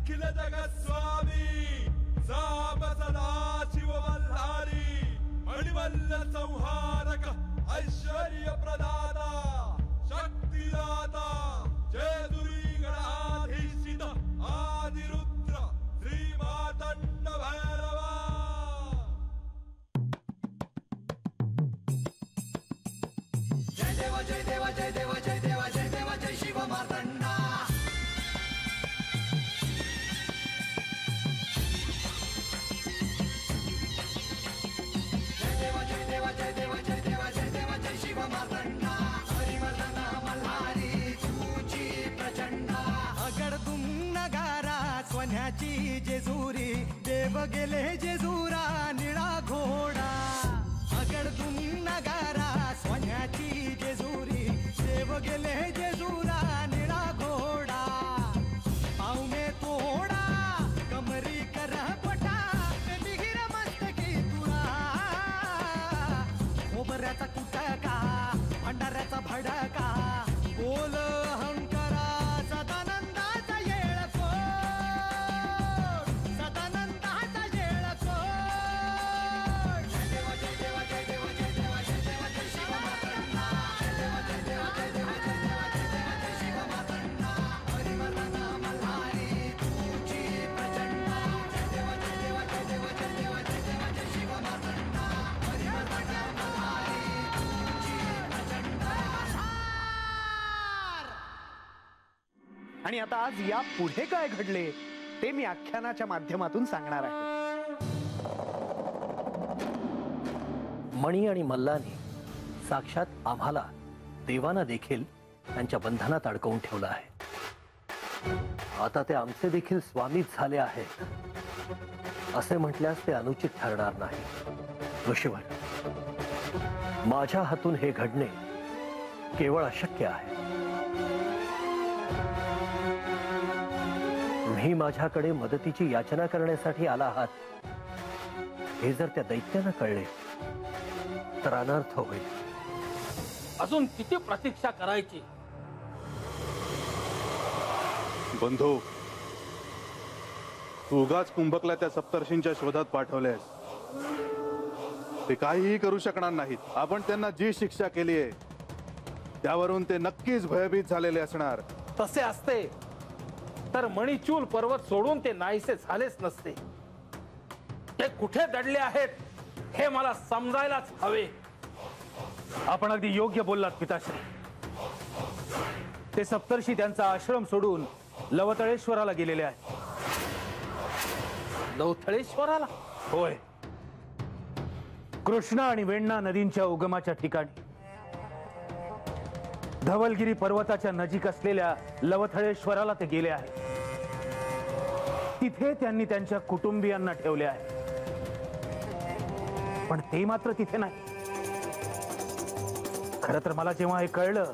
अखिल जगस्वामी साप सदा शिव मल्हारी मणिमल्ल संहारक ऐश्वर्य प्रदाता शक्तिदाता जयदुरी गणाधीशित आदिरुद्र श्री मातंड भैरवा। जय देव जय देव जय देव जय देव जय देव जय शिव मातंडा। जय देव जय देव जय देव जय देव जय देव जय शिव मातंडा। हरिवर्धन मल्हारी तुझी प्रचंड अगडतुम नगारा सोन्याची जेजुरी देव गेले जेजुरा निळा घोडा। अगडतुम नगारा सोन्याची जेजुरी देव गेले जेजुरा निळा घोडा। पावमे तोडा कमरी कर पटा बिहिर मस्तकी तुळा। खोबऱ्याचा कुटका भंडाऱ्याचा भडका बोल अहंकारा सदानंदाचा येळकोट सदानंदाचा येळकोट। जय देव जय देव जय देव जय देव जय देव जय शिव मातंडा। जय देव जय देव जय देव जय देव जय देव जय शिव मातंडा। हरिवर्धन मल्हारी तुझी प्रचंड जय देव जय देव जय देव जय देव जय देव जय शिव मातंडा। हरिवर्धन मल्हारी तुझी प्रचंड। आणि आता आज या पुढे काय घडले ते मी आख्यानाच्या माध्यमातून सांगणार आहे। मणी आणि मल्लाने साक्षात आम्हाला देवांना देखील त्यांच्या बंधनात अडकवून ठेवलं आहे। आता ते आमचे देखील स्वामीच झाले आहेत असे म्हटल्यास ते अनुचित ठरणार नाही। ऋषीवर, माझ्या हातून हे घडणे केवळ अशक्य आहे। तुम्ही माझ्याकडे मदतीची याचना करण्यासाठी आला आहात हे जर त्या दैत्यानं कळले तर अनर्थ होईल। अजून किती प्रतीक्षा करायची? बंधू, तू उगाच कुंभकला त्या सप्तर्षींच्या शोधात पाठवलेस। ते काहीही करू शकणार नाहीत। आपण त्यांना जी शिक्षा केली आहे त्यावरून ते नक्कीच भयभीत झालेले असणार। तसे असते तर मणिचूल पर्वत सोडून ते नाहीसे झालेच नसते। ते कुठे दडले आहेत हे मला समजायलाच हवे। आपण अगदी योग्य बोललात पिताश्री। ते सप्तर्षी त्यांचा आश्रम सोडून लवतळेश्वराला गेलेले आहेत। लवथळेश्वराला? होय, कृष्णा आणि वेण्णा नदींच्या उगमाच्या ठिकाणी धवलगिरी पर्वताच्या नजीक असलेल्या लवथळेश्वराला ते गेले आहेत। तिथे त्यांनी त्यांच्या कुटुंबियांना ठेवले आहे, पण ते मात्र तिथे नाही। खरं तर मला जेव्हा हे कळलं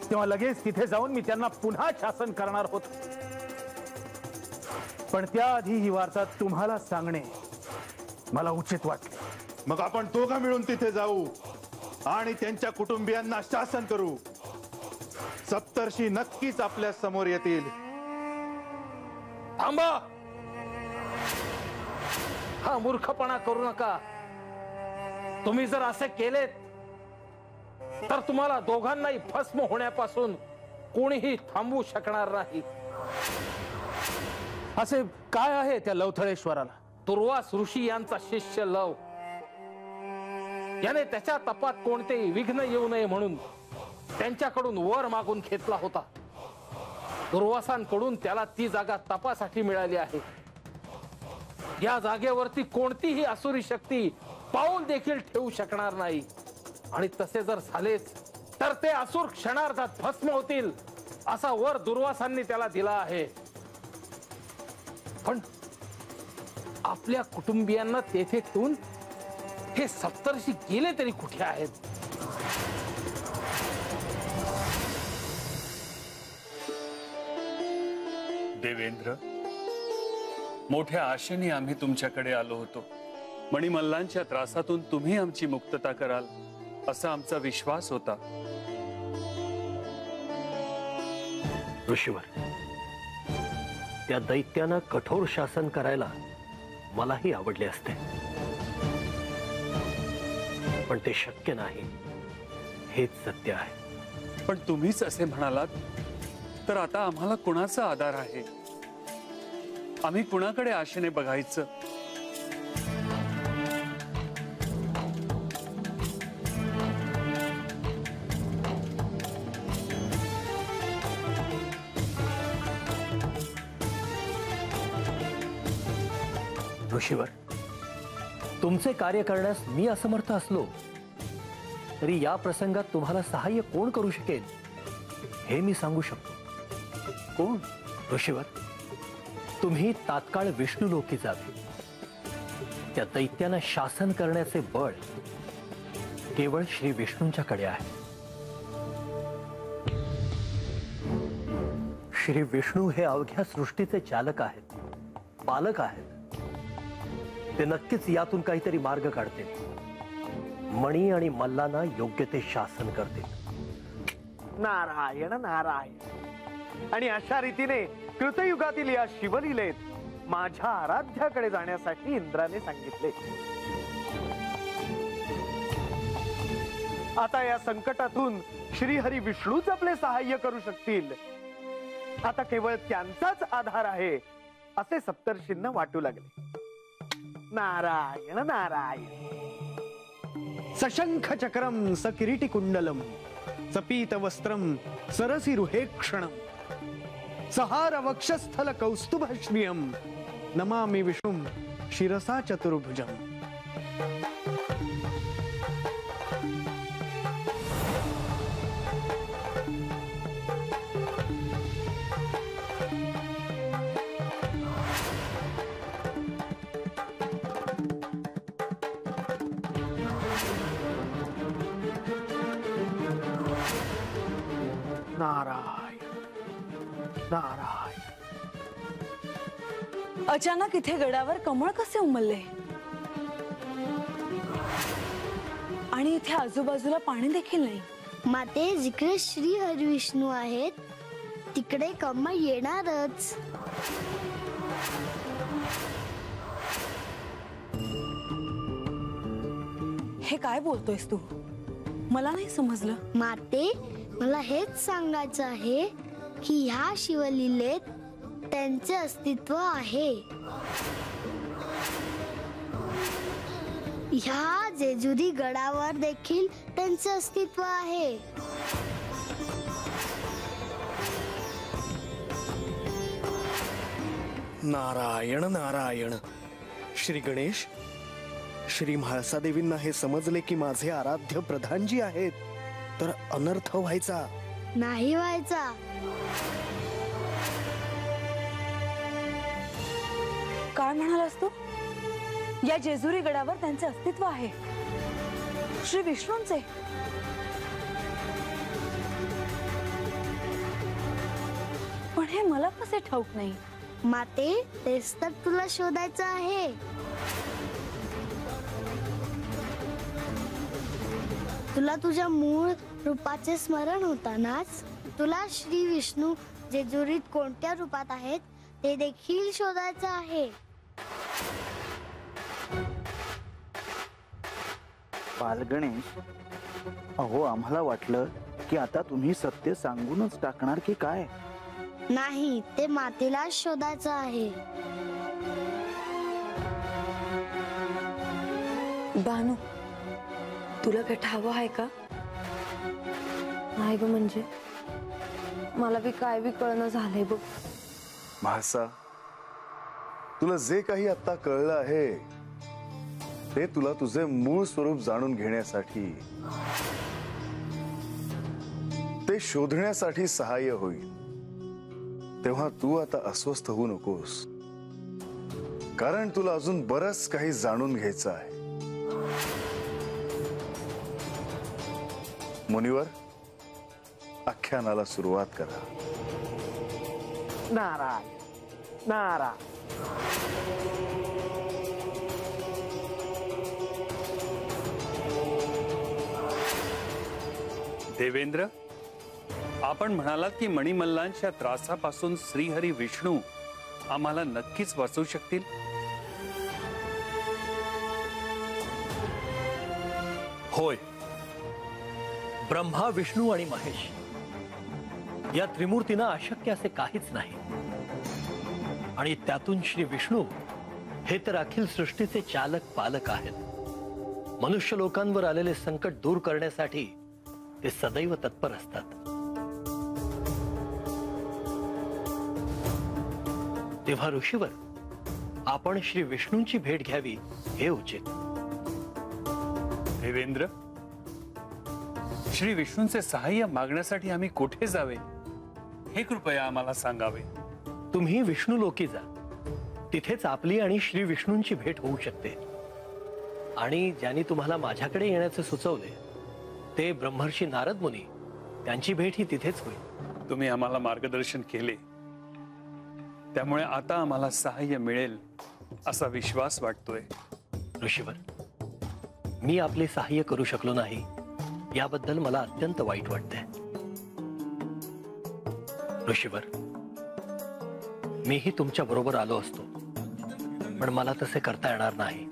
तेव्हा लगेच तिथे जाऊन मी त्यांना पुन्हा शासन करणार होतो, पण त्याआधी ही वार्ता तुम्हाला सांगणे मला उचित वाटले। मग आपण दोघं मिळून तिथे जाऊ आणि त्यांच्या कुटुंबियांना शासन करू। सप्तर्षी नक्कीच आपल्या समोर येतील। थांबा, हा मूर्खपणा करू नका। तुम्ही जर असे केलेत तर तुम्हाला दोघांनाही भस्म होण्यापासून कोणीही थांबवू शकणार नाही। असे काय आहे त्या लवथळेश्वराला? दुर्वास ऋषी यांचा शिष्य लव याने त्याच्या तपात कोणतेही विघ्न येऊ नये म्हणून त्यांच्याकडून वर मागून घेतला होता। दुर्वासांकडून त्याला ती जागा तपासाठी मिळाली आहे। या जागेवरती कोणतीही असुरी शक्ती पाऊल देखील ठेवू शकणार नाही, आणि तसे जर झालेच तर ते असुर क्षणार्धात भस्म होतील असा वर दुर्वासांनी त्याला दिला आहे। पण आपल्या कुटुंबियांना तेथे ठेवून हे सप्तर्षी गेले तरी कुठे आहेत? देवेंद्र, मोठ्या आशेने आम्ही तुमच्याकडे आलो होतो। मणिमल्लांच्या त्रासातून तुम्ही आमची मुक्तता कराल असा आमचा विश्वास होता। ऋषीवर, त्या दैत्यानं कठोर शासन करायला मलाही आवडले असते, पण ते शक्य नाही, हेच सत्य आहे. पण तुम्हीच असे म्हणालात तर आता आम्हाला कुणाचा आधार आहे? आम्ही कुणाकडे आशेने बघायचं? ऋषीवर, तुमचे कार्य करण्यास मी असमर्थ असलो तरी या प्रसंगात तुम्हाला सहाय्य कोण करू शकेल हे मी सांगू शकतो. कोण? ऋषीवर, तुम्ही तात्काळ विष्णुलोकी जावे. त्या दैत्यानं शासन करण्याचे बळ केवळ श्री विष्णूंच्याकडे आहे. श्री विष्णू हे अवघ्या सृष्टीचे चालक आहेत, पालक आहेत. ते नक्कीच यातून काहीतरी मार्ग काढतील. मणी आणि मल्लांना योग्य ते शासन करतील. नारायण नारायण. आणि अशा रीतीने कृतयुगातील या शिवलीलेत माझ्या आराध्याकडे जाण्यासाठी इंद्राने सांगितले. आता या संकटातून श्रीहरी विष्णूच आपले सहाय्य करू शकतील. आता केवळ त्यांचाच आधार आहे असे सप्तर्षींना वाटू लागले. नारायण नारायण. सशंख चक्रम सकिरीटी कुंडलम सपीत वस्त्रम सरसी रुहेक्षणम सहार वक्षस्थल कौस्तुभश्रियम नमामि विष्णुम शिरसा चतुर्भुजम. नारायण नारायण. अचानक इथे गडावर कमळ कसे उमलले आणि इथे आजूबाजूला पाणी देखील नाही. माते, जिकडे श्री हरिविष्णू आहेत तिकडे कमळ येणारच. हे काय बोलतोयस तू? मला नाही समजलं. माते, मला हेच सांगायचं आहे की ह्या शिवलीलेत त्यांचे अस्तित्व आहे. ह्या जेजुरी गडावर देखील त्यांचे अस्तित्व आहे. नारायण नारायण. श्री गणेश, श्री म्हाळसादेवींना हे समजले की माझे आराध्य प्रधानजी आहेत तर अनर्थ व्हायचा. नाही व्हायचा. काय म्हणालास तू? या जेजुरी गडावर त्यांचे अस्तित्व आहे, श्री विष्णूंचे. पण हे मला कसे ठाऊक नाही? माते, तेच तर तुला शोधायचं आहे. तुला तुझ्या मूळ रूपाचे स्मरण होतानाच तुला श्री विष्णू जेजुरीत कोणत्या रूपात आहेत ते देखील शोधायचं आहे. बालगणेश, अहो आम्हाला वाटलं की आता तुम्ही सत्य सांगूनच टाकणार की काय. नाही, ते मातेला शोधायचं आहे. बानू, तुला काही हवं आहे का? नाही ग, म्हणजे मला बी काय बी कळणं झालंय बघ. म्हाळसा, तुला जे काही आता कळलं आहे ते तुला तुझे मूळ स्वरूप जाणून घेण्यासाठी, ते शोधण्यासाठी सहाय्य होईल. तेव्हा तू आता अस्वस्थ होऊ नकोस, कारण तुला अजून बरंच काही जाणून घ्यायचं आहे. मुनिवर, आख्यानाला सुरुवात करा. नारायण नारायण. देवेंद्र, आपण म्हणालात की मणिमल्लांच्या त्रासापासून श्रीहरी विष्णू आम्हाला नक्कीच वाचवू शकतील? होय. ब्रह्मा, विष्णू आणि महेश या त्रिमूर्तींना अशक्य असे काहीच नाही. आणि त्यातून श्री विष्णू हे तर अखिल सृष्टीचे चालक पालक आहेत. मनुष्य लोकांवर आलेले संकट दूर करण्यासाठी ते सदैव तत्पर असतात. तेव्हा ऋषीवर आपण श्री विष्णूंची भेट घ्यावी हे उचित. देवेंद्र, श्री विष्णूंचे सहाय्य मागण्यासाठी आम्ही कुठे जावे हे कृपया आम्हाला सांगावे. तुम्ही विष्णू लोकी जा. तिथेच आपली आणि श्री विष्णूंची भेट होऊ शकते. आणि ज्यांनी तुम्हाला माझ्याकडे येण्याचे सुचवले ते ब्रह्मर्षी नारद मुनी, त्यांची भेट ही तिथेच होईल. तुम्ही आम्हाला मार्गदर्शन केले, त्यामुळे आता आम्हाला सहाय्य मिळेल असा विश्वास वाटतोय. ऋषीवर, मी आपले सहाय्य करू शकलो नाही याबद्दल मला अत्यंत वाईट वाटते. ऋषीवर, मीही तुमच्या बरोबर आलो असतो, पण मला तसे करता येणार नाही.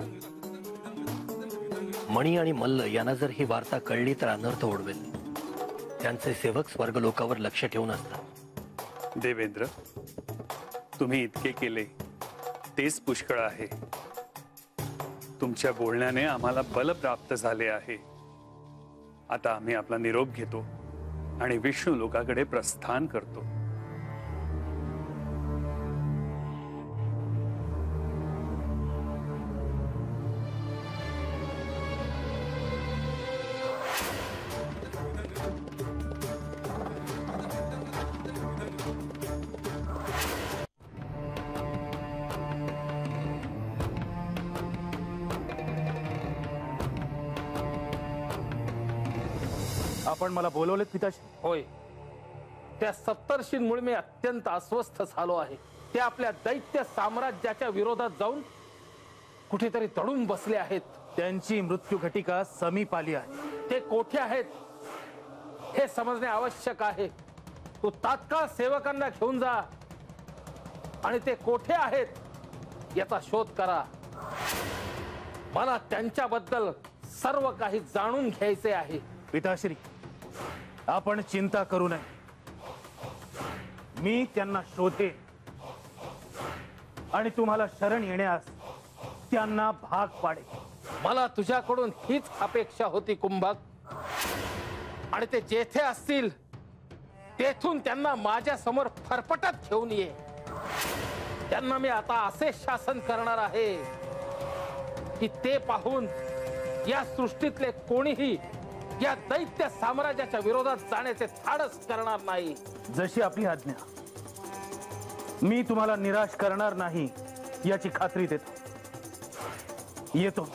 मणी आणि मल्ल यांना जर ही वार्ता कळली तर अनर्थ ओढवेल. त्यांचे सेवक स्वर्गलोकावर लक्ष ठेवून असतात. देवेंद्र, तुम्ही इतके केले तेच पुष्कळ आहे. तुमच्या बोलण्याने आम्हाला बल प्राप्त झाले आहे. आता आम्ही आपला निरोप घेतो आणि विष्णू लोकाकडे प्रस्थान करतो. आपण मला बोलवलेत पिताश्री? होय. त्या सप्तर्षींमुळे मी अत्यंत अस्वस्थ झालो आहे. ते आपल्या दैत्य साम्राज्याच्या विरोधात जाऊन कुठेतरी तडून बसले आहेत. त्यांची मृत्यू घटिका समीप आली आहे. ते कोठे आहेत हे समजणे आवश्यक आहे. तू तात्काळ सेवकांना घेऊन जा आणि ते कोठे आहेत याचा शोध करा. मला त्यांच्याबद्दल सर्व काही जाणून घ्यायचे आहे. पिताश्री, आपण चिंता करू नये. मी त्यांना शोधे आणि तुम्हाला शरण येण्यास त्यांना भाग पाडे. मला तुझ्याकडून हीच अपेक्षा होती कुंभक. आणि ते जेथे असतील तेथून त्यांना माझ्या समोर फरफटत घेऊन ये. त्यांना मी आता असे शासन करणार आहे की ते पाहून या सृष्टीतले कोणीही या दैत्य साम्राज्याच्या विरोधात जाण्याचे धाडस करणार नाही. जशी आपली आज्ञा. मी तुम्हाला निराश करणार नाही याची खात्री देतो. येतो.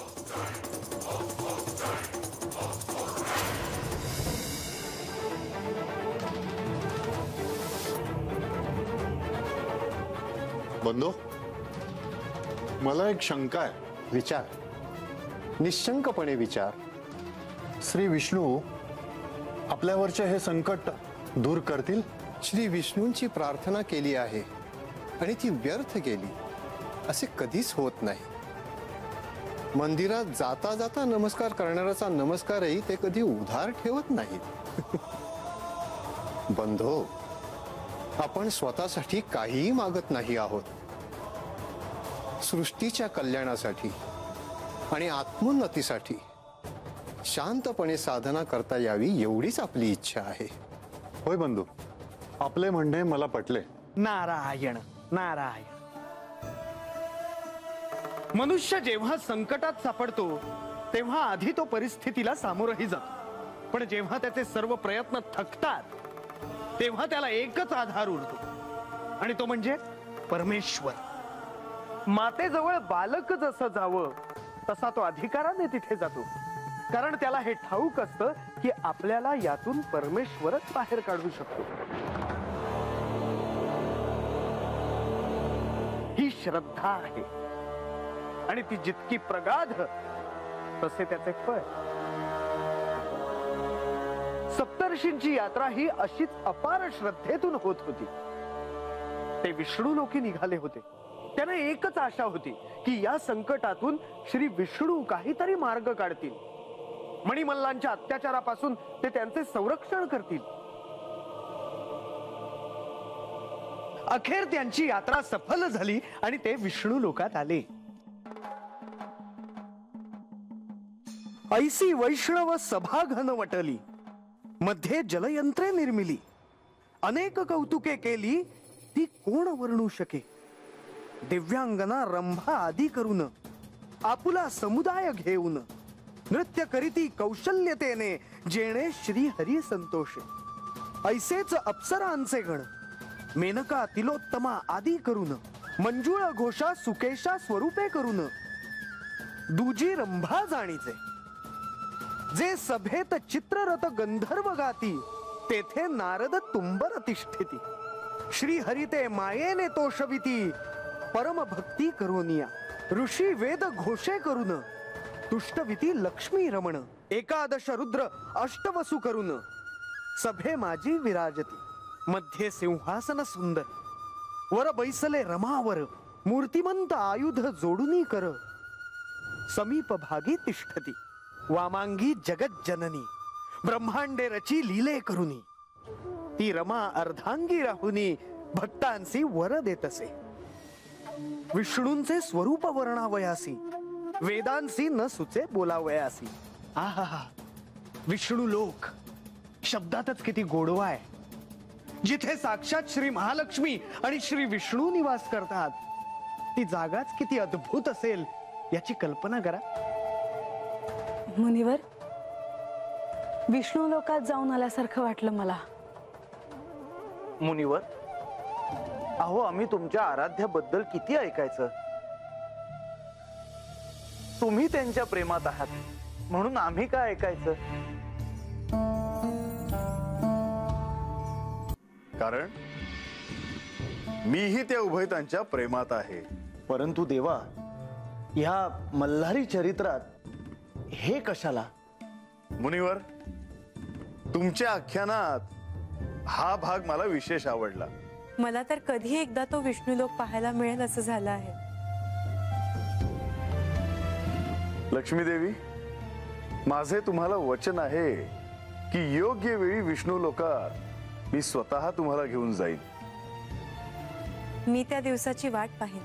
बंधू, मला एक शंका आहे. विचार, निशंकपणे विचार. श्री विष्णू आपल्यावरचे हे संकट दूर करतील? श्री विष्णूंची प्रार्थना केली आहे आणि ती व्यर्थ गेली असे कधीच होत नाही. मंदिरात जाता जाता नमस्कार करणाऱ्याचा नमस्कारही ते कधी उधार ठेवत नाहीत. बंधो, आपण स्वतःसाठी काहीही मागत नाही आहोत. सृष्टीच्या कल्याणासाठी आणि आत्मोन्नतीसाठी शांतपणे साधना करता यावी एवढीच आपली इच्छा आहे. होय बंधू, आपले म्हणणे मला पटले. नारायण नारायण. मनुष्य जेव्हा संकटात सापडतो तेव्हा आधी तो परिस्थितीला सामोरही जातो. पण जेव्हा त्याचे सर्व प्रयत्न थकतात तेव्हा त्याला एकच आधार उरतो आणि तो म्हणजे परमेश्वर. मातेजवळ बालक जसं जावं तसा तो अधिकाराने तिथे जातो. कारण त्याला हे ठाऊक असतं की आपल्याला यातून परमेश्वरच बाहेर काढू शकतो. ही श्रद्धा आहे आणि ती जितकी प्रगाढ तसे त्याचे फळ. सप्तर्षींची यात्रा ही अशीच अपार श्रद्धेतून होत होती. ते विष्णू लोकी निघाले होते. त्यांना एकच आशा होती की या संकटातून श्री विष्णू काहीतरी मार्ग काढतील, मणिमल्लांच्या अत्याचारापासून ते त्यांचे संरक्षण करतील. अखेर त्यांची यात्रा सफल झाली आणि ते विष्णू लोकात आले. ऐसी वैष्णव सभा घन वटली, मध्ये जलयंत्रे निर्मिली, अनेक कौतुके केली ती कोण वर्णू शके. दिव्यांगना रंभा आदी करून आपुला समुदाय घेऊन, नृत्य करीती कौशल्यतेने जेणे श्री हरी संतोषे. ऐसेच अप्सरांचे गण मेनका तिलोत्तमा आदी करून, मंजुळ घोषा सुकेशा स्वरूपे करून, दुजी रंभा जाणीचे. जे सभेत चित्ररथ गंधर्व गाती, तेथे नारद तुंबर तिष्ठिती. श्री हरिते मायेने तोषविती, परम भक्ती करोनिया. ऋषी वेद घोषे करून, तुष्टविती लक्ष्मी रमण. एकादश रुद्र अष्टवसु करून, सभे माझी विराजती. मध्ये सिंहासन सुंदर, वर बैसले रमावर. मूर्तिमंत आयुध जोडुनी कर, समीप भागी तिष्ठती. वामांगी जगत जननी, ब्रह्मांडे रची लीले करुनी. ती रमा अर्धांगी राहुनी, भक्तांसी वर देत असे. विष्णूंचे स्वरूप वर्णावयासी, वेदांसी न सुचे बोलावयासी. आहा, विष्णू लोक शब्दातच किती गोडवा आहे. जिथे साक्षात श्री महालक्ष्मी आणि श्री विष्णू निवास करतात, ती जागाच किती अद्भुत असेल याची कल्पना करा. मुनिवर, विष्णू लोकात जाऊन आल्यासारखं वाटलं मला. मुनिवर, अहो आम्ही तुमच्या आराध्याबद्दल किती ऐकायचं. तुम्ही त्यांच्या प्रेमात आहात म्हणून आम्ही काय ऐकायचं. कारण मीही त्या उभयतांच्या प्रेमात आहे. परंतु देवा, ह्या मल्हारी चरित्रात हे कशाला. मुनिवर, तुमच्या आख्यानात हा भाग मला विशेष आवडला. मला तर कधी एकदा तो विष्णू लोक पाहायला मिळेल असं झालं आहे. लक्ष्मी देवी, माझे तुम्हाला वचन आहे की योग्य वेळी विष्णू लोकात मी स्वतः तुम्हाला घेऊन जाईन. मी त्या दिवसाची वाट पाहीन,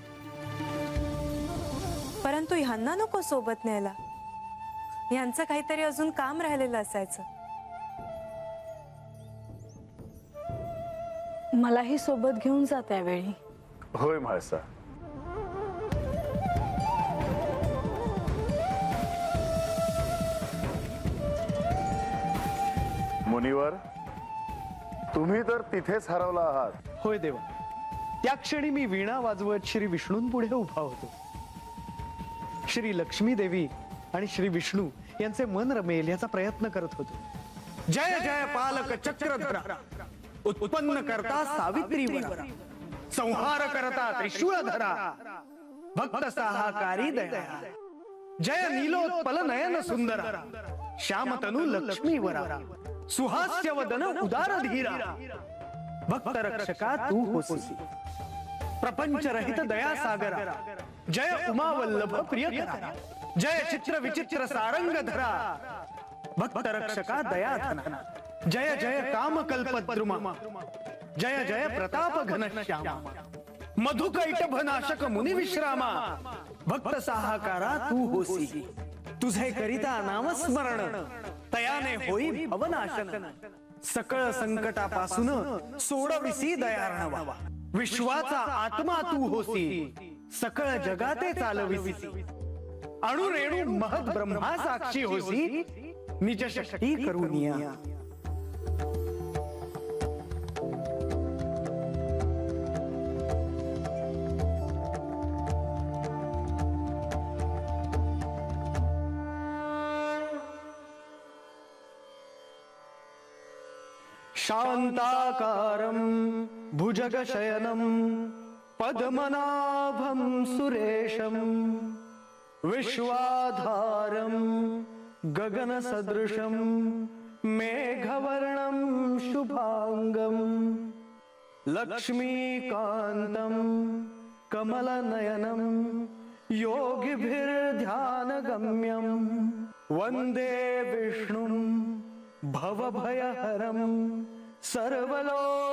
परंतु ह्यांना नको सोबत न्यायला. ह्यांचं काहीतरी अजून काम राहिलेलं असायचं. मलाही सोबत घेऊन जा त्यावेळी. होय म्हाळसा. मुनिवर, तुम्ही तर तिथेच हरवला आहात. होय देवा, त्या क्षणी मी वीणा वाजवत श्री विष्णूंपुढे उभा होतो. श्री लक्ष्मी देवी आणि श्री विष्णू यांचे मन रमेल याचा प्रयत्न करत होतो. जय जय पालक चक्रधरा, उत्पन्न करता सावित्री वरा, संहार करता त्रिशूळ धरा, भक्त सहाकारी दया. जय नीलोत्पल नयन सुंदरा, श्यामतनु लक्ष्मी वरा, सुहास्य वदन उदार धीरा. भक्त रक्षका तू होसी, प्रपंच रहित दया सागरा. जय उमा वल्लभ प्रियकरा, जय चित्र विचित्र सारंग धरा. भक्त रक्षका दया धना. जय जय काम कल्पद्रुमा, जय जय प्रताप घनश्यामा. मधुकैटभ नाशक मुनी विश्रामा, भक्त सहाकारा तू होसी. तुझे करिता नामस्मरण, तयाने होई भवनाशन. सकळ संकटापासून सोडविसी दयार्णवा, विश्वाचा आत्मा तू होसी. सकळ जगाते चालविसी, अणुरेणू महद ब्रह्मा साक्षी होसी. निज शक्ती करुनिया. शांताकारं भुजगशयनं पद्मनाभं सुरेशं, विश्वाधारं गगनसदृशं मेघवर्णं शुभांगं. लक्ष्मीकान्तं कमलनयनं योगिभिर्ध्यानगम्यं वन्दे विष्णुं भवभयहरं सर्वलोकैकनाथम्।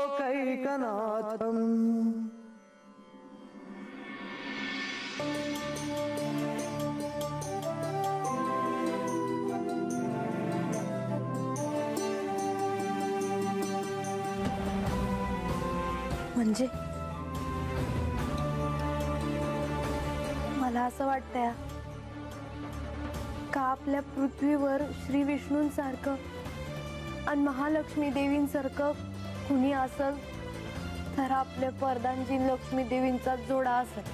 म्हणजे मला असं वाटतंय का आपल्या पृथ्वीवर श्री विष्णूंसारखं आणि महालक्ष्मी देवींसारखं कुणी असल तर आपल्या परदानजी लक्ष्मी देवींचा जोडा असेल।